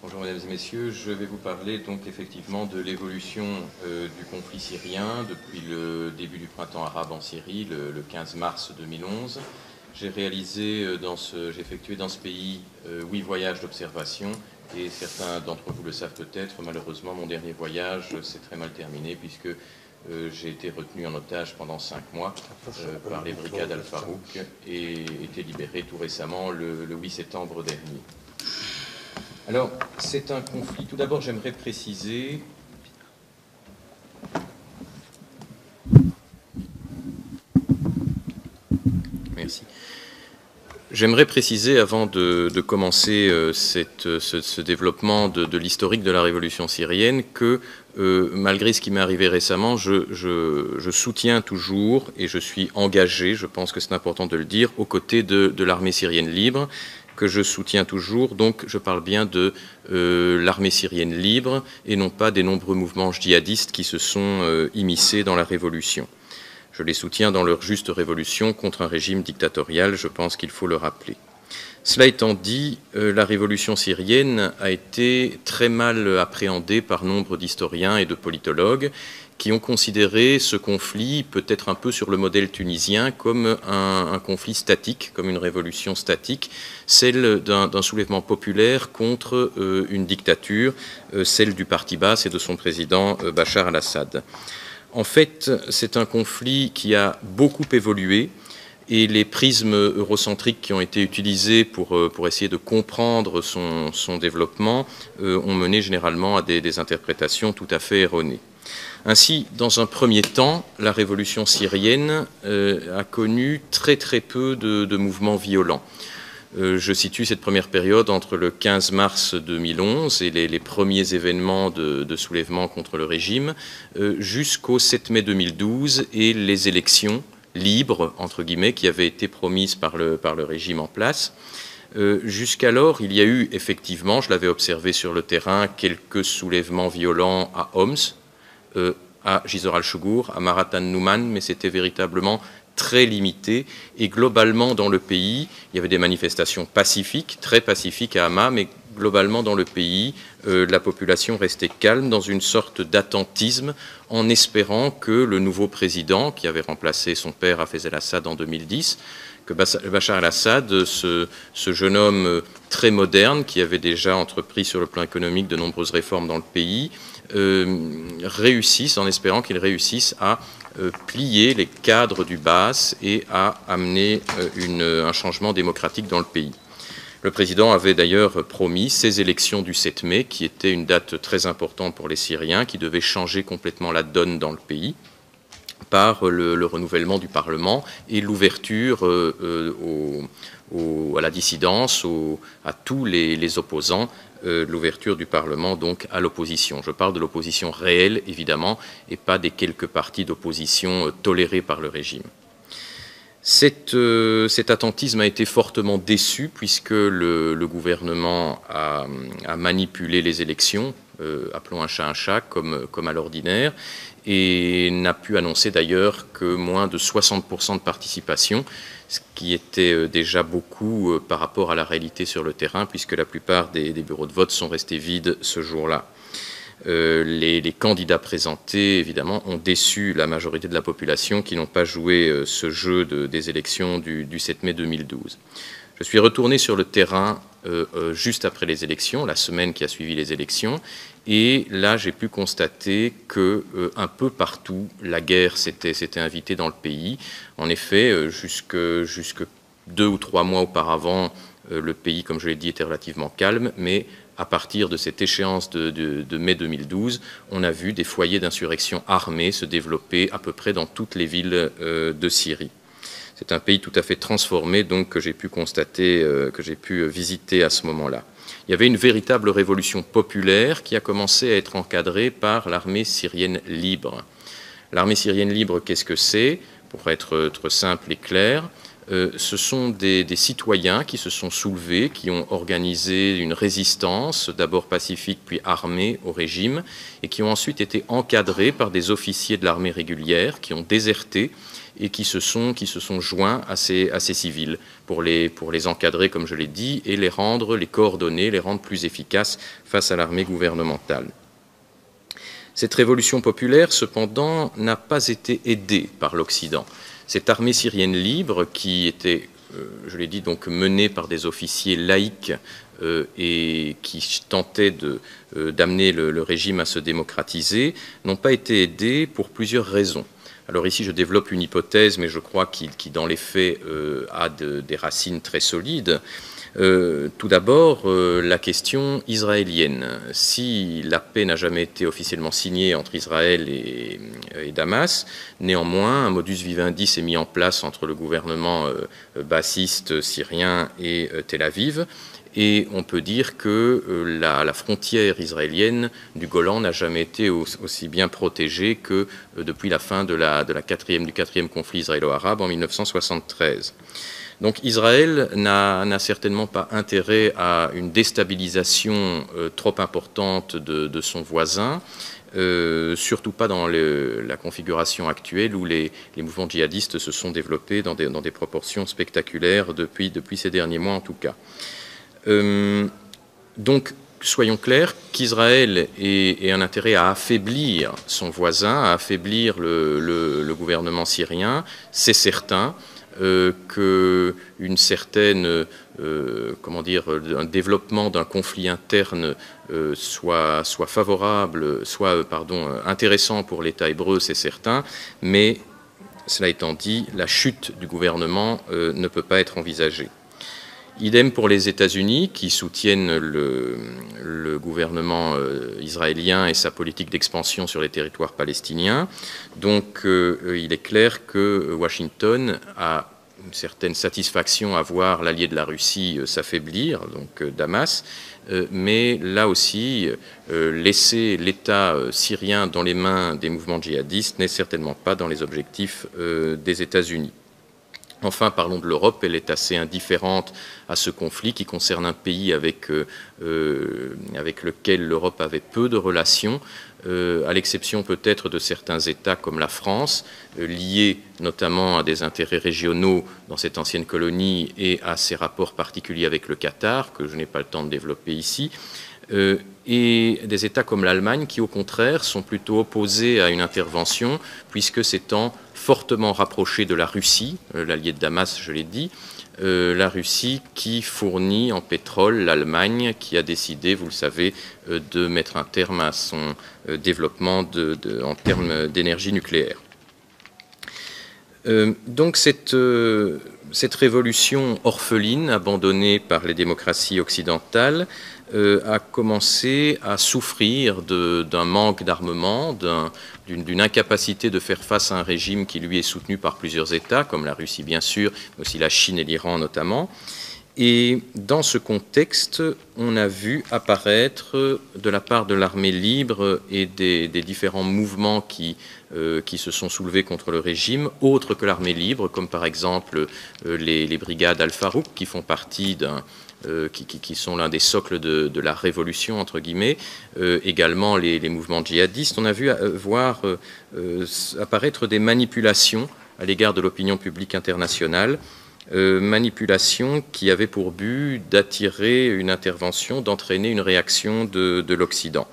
Bonjour mesdames et messieurs, je vais vous parler donc effectivement de l'évolution du conflit syrien depuis le début du printemps arabe en Syrie, le 15 mars 2011. J'ai effectué dans ce pays 8 voyages d'observation et certains d'entre vous le savent peut-être, malheureusement mon dernier voyage s'est très mal terminé puisque j'ai été retenu en otage pendant 5 mois par les brigades Al-Farouk et été libéré tout récemment le 8 septembre dernier. Alors, c'est un conflit. Tout d'abord, j'aimerais préciser. Merci. J'aimerais préciser, avant de commencer ce développement de l'historique de la révolution syrienne, que malgré ce qui m'est arrivé récemment, je soutiens toujours et je suis engagé, je pense que c'est important de le dire, aux côtés de l'armée syrienne libre, que je soutiens toujours. Donc je parle bien de l'armée syrienne libre et non pas des nombreux mouvements djihadistes qui se sont immiscés dans la révolution. Je les soutiens dans leur juste révolution contre un régime dictatorial, je pense qu'il faut le rappeler. Cela étant dit, la révolution syrienne a été très mal appréhendée par nombre d'historiens et de politologues qui ont considéré ce conflit, peut-être un peu sur le modèle tunisien, comme un conflit statique, comme une révolution statique, celle d'un soulèvement populaire contre une dictature, celle du parti Baas et de son président Bachar al-Assad. En fait, c'est un conflit qui a beaucoup évolué et les prismes eurocentriques qui ont été utilisés pour essayer de comprendre son développement ont mené généralement à des interprétations tout à fait erronées. Ainsi, dans un premier temps, la révolution syrienne a connu très peu de mouvements violents. Je situe cette première période entre le 15 mars 2011 et les premiers événements de soulèvement contre le régime jusqu'au 7 mai 2012 et les élections libres, entre guillemets, qui avaient été promises par le régime en place. Jusqu'alors, il y a eu effectivement, je l'avais observé sur le terrain, quelques soulèvements violents à Homs, à Jizor al-Shugur, à Marat al-Nouman, mais c'était véritablement très limité, et globalement dans le pays, il y avait des manifestations pacifiques, très pacifiques à Hama, mais globalement dans le pays, la population restait calme dans une sorte d'attentisme, en espérant que le nouveau président, qui avait remplacé son père Hafez el-Assad en 2010, que Bachar el-Assad, ce jeune homme très moderne, qui avait déjà entrepris sur le plan économique de nombreuses réformes dans le pays, réussisse, en espérant qu'il réussisse à plier les cadres du Baas et à amener un changement démocratique dans le pays. Le président avait d'ailleurs promis ces élections du 7 mai, qui était une date très importante pour les Syriens, qui devait changer complètement la donne dans le pays, par le renouvellement du Parlement et l'ouverture à la dissidence, à tous les opposants, l'ouverture du Parlement donc à l'opposition. Je parle de l'opposition réelle, évidemment, et pas des quelques partis d'opposition tolérés par le régime. Cet attentisme a été fortement déçu puisque le gouvernement a manipulé les élections, appelons un chat comme à l'ordinaire, et n'a pu annoncer d'ailleurs que moins de 60% de participation, ce qui était déjà beaucoup par rapport à la réalité sur le terrain, puisque la plupart des bureaux de vote sont restés vides ce jour-là. Les candidats présentés, évidemment, ont déçu la majorité de la population qui n'ont pas joué ce jeu des élections du 7 mai 2012. Je suis retourné sur le terrain juste après les élections, la semaine qui a suivi les élections, et là j'ai pu constater que un peu partout la guerre s'était invitée dans le pays. En effet, jusque 2 ou 3 mois auparavant, le pays, comme je l'ai dit, était relativement calme, mais à partir de cette échéance de mai 2012, on a vu des foyers d'insurrection armés se développer à peu près dans toutes les villes de Syrie. C'est un pays tout à fait transformé, donc, que j'ai pu constater, que j'ai pu visiter à ce moment-là. Il y avait une véritable révolution populaire qui a commencé à être encadrée par l'armée syrienne libre. L'armée syrienne libre, qu'est-ce que c'est? Pour être simple et clair, ce sont des citoyens qui se sont soulevés, qui ont organisé une résistance, d'abord pacifique puis armée au régime, et qui ont ensuite été encadrés par des officiers de l'armée régulière qui ont déserté et qui se sont joints à ces civils pour les encadrer, comme je l'ai dit, et les coordonner, les rendre plus efficaces face à l'armée gouvernementale. Cette révolution populaire, cependant, n'a pas été aidée par l'Occident. Cette armée syrienne libre, qui était, je l'ai dit, donc menée par des officiers laïcs et qui tentaient d'amener le régime à se démocratiser, n'ont pas été aidés pour plusieurs raisons. Alors ici, je développe une hypothèse, mais je crois qui dans les faits, a des racines très solides. Tout d'abord, la question israélienne. Si la paix n'a jamais été officiellement signée entre Israël et Damas, néanmoins, un modus vivendi s'est mis en place entre le gouvernement bassiste syrien et Tel Aviv. Et on peut dire que la frontière israélienne du Golan n'a jamais été aussi bien protégée que depuis la fin du quatrième conflit israélo-arabe en 1973. Donc Israël n'a certainement pas intérêt à une déstabilisation trop importante de son voisin, surtout pas dans la configuration actuelle où les mouvements djihadistes se sont développés dans des proportions spectaculaires depuis ces derniers mois en tout cas. Donc, soyons clairs, qu'Israël ait un intérêt à affaiblir son voisin, à affaiblir le gouvernement syrien, c'est certain. Qu'une certaine, un développement d'un conflit interne soit favorable, intéressant pour l'État hébreu, c'est certain, mais cela étant dit, la chute du gouvernement ne peut pas être envisagée. Idem pour les États-Unis qui soutiennent le gouvernement israélien et sa politique d'expansion sur les territoires palestiniens. Donc il est clair que Washington a une certaine satisfaction à voir l'allié de la Russie s'affaiblir, donc Damas, mais là aussi, laisser l'État syrien dans les mains des mouvements djihadistes n'est certainement pas dans les objectifs des États-Unis. Enfin, parlons de l'Europe, elle est assez indifférente à ce conflit qui concerne un pays avec lequel l'Europe avait peu de relations, à l'exception peut-être de certains États comme la France, liés notamment à des intérêts régionaux dans cette ancienne colonie et à ses rapports particuliers avec le Qatar, que je n'ai pas le temps de développer ici, et des États comme l'Allemagne qui, au contraire, sont plutôt opposés à une intervention, puisque s'étant fortement rapproché de la Russie, l'allié de Damas, je l'ai dit, la Russie qui fournit en pétrole l'Allemagne, qui a décidé, vous le savez, de mettre un terme à son développement en termes d'énergie nucléaire. Donc cette révolution orpheline, abandonnée par les démocraties occidentales, a commencé à souffrir d'un manque d'armement, d'une incapacité de faire face à un régime qui lui est soutenu par plusieurs États, comme la Russie bien sûr, mais aussi la Chine et l'Iran notamment. Et dans ce contexte, on a vu apparaître de la part de l'armée libre et des différents mouvements qui se sont soulevés contre le régime, autres que l'armée libre, comme par exemple les brigades Al-Farouk, qui font partie qui sont l'un des socles de la révolution, entre guillemets, également les mouvements djihadistes. On a vu voir apparaître des manipulations à l'égard de l'opinion publique internationale, manipulations qui avaient pour but d'attirer une intervention, d'entraîner une réaction de l'Occident.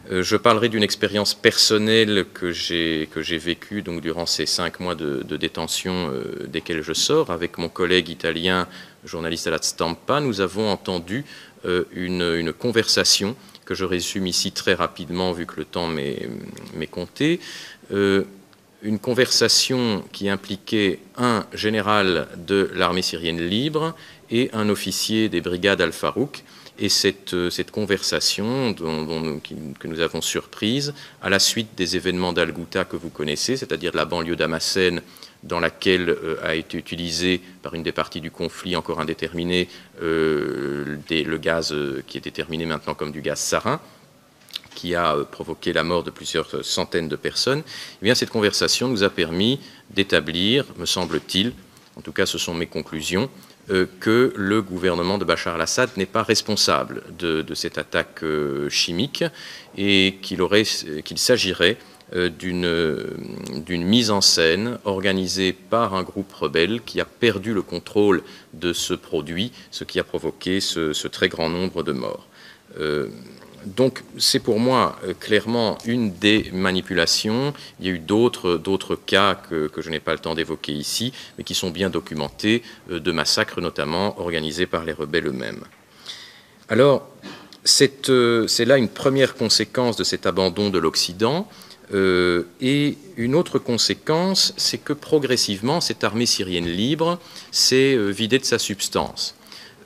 Je parlerai d'une expérience personnelle que j'ai vécue donc, durant ces 5 mois de détention desquels je sors. Avec mon collègue italien, journaliste à la Stampa, nous avons entendu une conversation que je résume ici très rapidement vu que le temps m'est compté. Une conversation qui impliquait un général de l'armée syrienne libre et un officier des brigades Al-Farouk. Et cette conversation que nous avons surprise à la suite des événements d'Al-Ghouta que vous connaissez, c'est-à-dire de la banlieue damascène dans laquelle a été utilisé par une des parties du conflit encore indéterminé le gaz qui est déterminé maintenant comme du gaz sarin, qui a provoqué la mort de plusieurs centaines de personnes. Eh bien, cette conversation nous a permis d'établir, me semble-t-il, en tout cas ce sont mes conclusions, que le gouvernement de Bachar al-Assad n'est pas responsable de cette attaque chimique et qu'il s'agirait d'une mise en scène organisée par un groupe rebelle qui a perdu le contrôle de ce produit, ce qui a provoqué ce très grand nombre de morts. Donc c'est pour moi clairement une des manipulations. Il y a eu d'autres cas que je n'ai pas le temps d'évoquer ici, mais qui sont bien documentés, de massacres notamment organisés par les rebelles eux-mêmes. Alors c'est là une première conséquence de cet abandon de l'Occident. Et une autre conséquence, c'est que progressivement, cette armée syrienne libre s'est vidée de sa substance.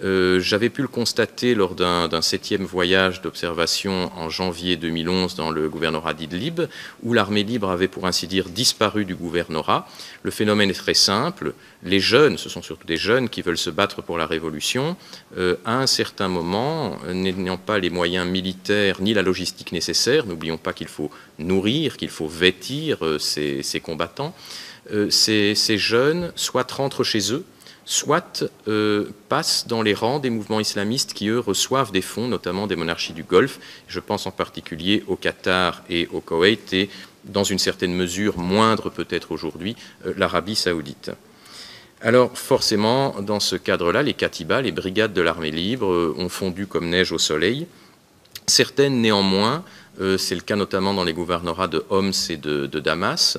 J'avais pu le constater lors d'un 7e voyage d'observation en janvier 2011 dans le gouvernorat d'Idlib, où l'armée libre avait pour ainsi dire disparu du gouvernorat. Le phénomène est très simple. Les jeunes, ce sont surtout des jeunes qui veulent se battre pour la révolution, à un certain moment, n'ayant pas les moyens militaires ni la logistique nécessaire, n'oublions pas qu'il faut nourrir, qu'il faut vêtir ces combattants, ces jeunes soit rentrent chez eux, soit passent dans les rangs des mouvements islamistes qui, eux, reçoivent des fonds, notamment des monarchies du Golfe. Je pense en particulier au Qatar et au Koweït et, dans une certaine mesure, moindre peut-être aujourd'hui, l'Arabie saoudite. Alors forcément, dans ce cadre-là, les Katibas, les brigades de l'armée libre, ont fondu comme neige au soleil. Certaines, néanmoins, c'est le cas notamment dans les gouvernorats de Homs et de Damas,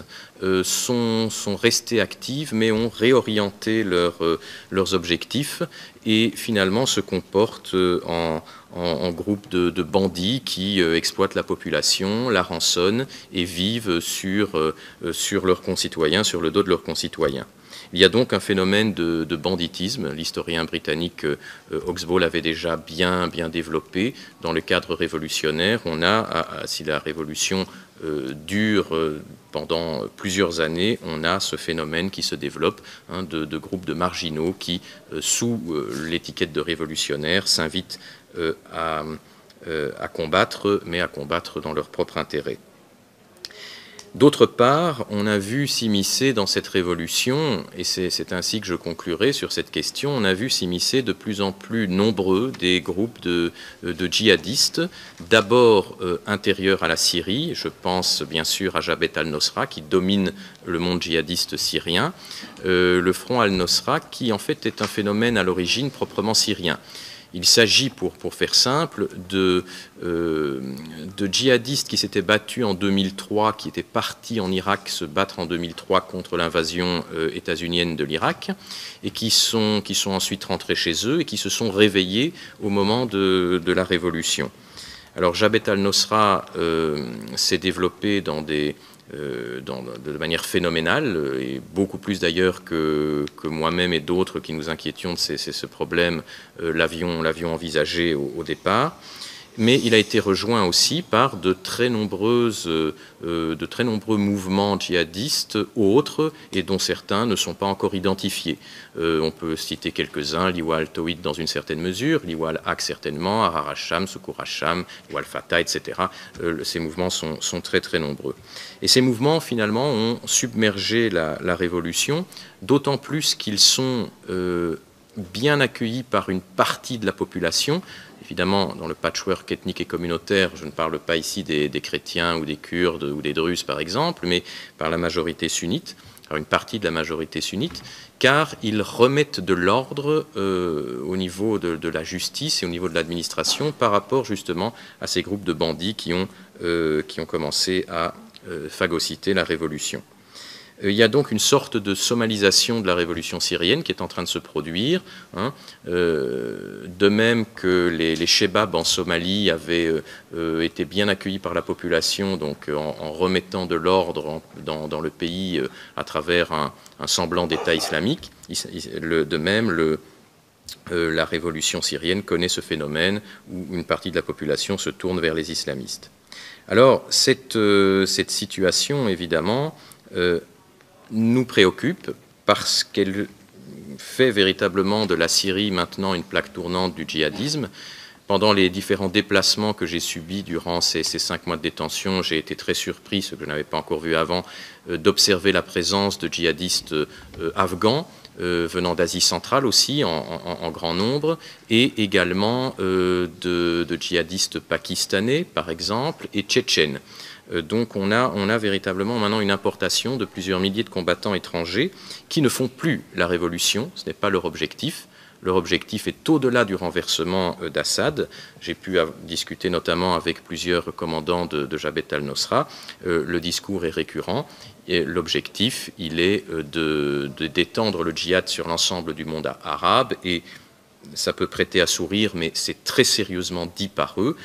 sont restées actives mais ont réorienté leurs objectifs et finalement se comportent en groupe de bandits qui exploitent la population, la rançonnent et vivent sur leurs concitoyens, sur le dos de leurs concitoyens. Il y a donc un phénomène de banditisme. L'historien britannique Oxbow l'avait déjà bien développé. Dans le cadre révolutionnaire, on a, si la révolution dure pendant plusieurs années, on a ce phénomène qui se développe de groupes de marginaux qui, sous l'étiquette de révolutionnaires, s'invitent à combattre, mais à combattre dans leur propre intérêt. D'autre part, on a vu s'immiscer dans cette révolution, et c'est ainsi que je conclurai sur cette question, on a vu s'immiscer de plus en plus nombreux des groupes de djihadistes, d'abord intérieurs à la Syrie, je pense bien sûr à Jabhat al-Nosra qui domine le monde djihadiste syrien, le Front al-Nosra qui en fait est un phénomène à l'origine proprement syrien. Il s'agit, pour faire simple, de djihadistes qui s'étaient battus en 2003, qui étaient partis en Irak se battre en 2003 contre l'invasion états-unienne de l'Irak, et qui sont ensuite rentrés chez eux et qui se sont réveillés au moment de la Révolution. Alors Jabhat al-Nosra s'est développé de manière phénoménale, et beaucoup plus d'ailleurs que moi-même et d'autres qui nous inquiétions de ce problème, l'avion envisagé au départ. Mais il a été rejoint aussi par de très nombreux mouvements djihadistes autres, et dont certains ne sont pas encore identifiés. On peut citer quelques-uns, l'Iwa al-Tawhid dans une certaine mesure, l'Iwa al-Haq certainement, Ahrar al-Sham, Soukour al-Sham, Iwa al-Fatah, etc. Ces mouvements sont très très nombreux. Et ces mouvements, finalement, ont submergé la révolution, d'autant plus qu'ils sont bien accueillis par une partie de la population. Évidemment, dans le patchwork ethnique et communautaire, je ne parle pas ici des chrétiens ou des Kurdes ou des Druzes, par exemple, mais par la majorité sunnite, par une partie de la majorité sunnite, car ils remettent de l'ordre au niveau de la justice et au niveau de l'administration par rapport justement à ces groupes de bandits qui ont commencé à phagocyter la révolution. Il y a donc une sorte de somalisation de la révolution syrienne qui est en train de se produire. De même que les Shebabs en Somalie avaient été bien accueillis par la population, donc en remettant de l'ordre dans le pays à travers un semblant d'État islamique. De même, la révolution syrienne connaît ce phénomène où une partie de la population se tourne vers les islamistes. Alors, cette situation, évidemment, nous préoccupe parce qu'elle fait véritablement de la Syrie maintenant une plaque tournante du djihadisme. Pendant les différents déplacements que j'ai subis durant ces 5 mois de détention, j'ai été très surpris, ce que je n'avais pas encore vu avant, d'observer la présence de djihadistes afghans, venant d'Asie centrale aussi en grand nombre, et également de djihadistes pakistanais par exemple et tchétchènes. Donc on a véritablement maintenant une importation de plusieurs milliers de combattants étrangers qui ne font plus la révolution, ce n'est pas leur objectif. Leur objectif est au-delà du renversement d'Assad. J'ai pu discuter notamment avec plusieurs commandants de Jabhat al-Nusra. Le discours est récurrent. Et l'objectif, il est d'étendre le djihad sur l'ensemble du monde arabe, et ça peut prêter à sourire, mais c'est très sérieusement dit par eux,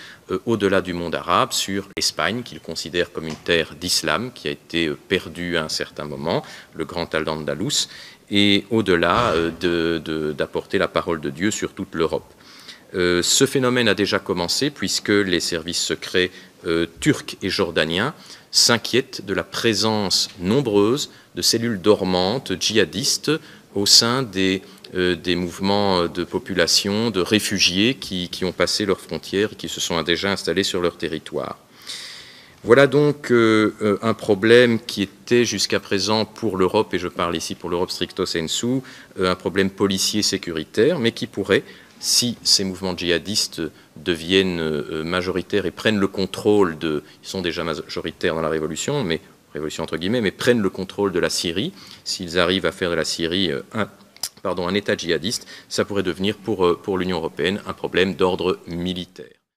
au-delà du monde arabe, sur l'Espagne, qu'ils considèrent comme une terre d'islam qui a été perdue à un certain moment, le grand Al-Andalus, et au-delà d'apporter la parole de Dieu sur toute l'Europe. Ce phénomène a déjà commencé puisque les services secrets turcs et jordaniens s'inquiètent de la présence nombreuse de cellules dormantes djihadistes au sein des mouvements de population, de réfugiés qui ont passé leurs frontières et qui se sont déjà installés sur leur territoire. Voilà donc un problème qui était jusqu'à présent pour l'Europe, et je parle ici pour l'Europe stricto sensu, un problème policier sécuritaire, mais qui pourrait, si ces mouvements djihadistes deviennent majoritaires et prennent le contrôle ils sont déjà majoritaires dans la révolution, mais révolution entre guillemets, mais prennent le contrôle de la Syrie, s'ils arrivent à faire de la Syrie un État djihadiste, ça pourrait devenir pour l'Union européenne un problème d'ordre militaire.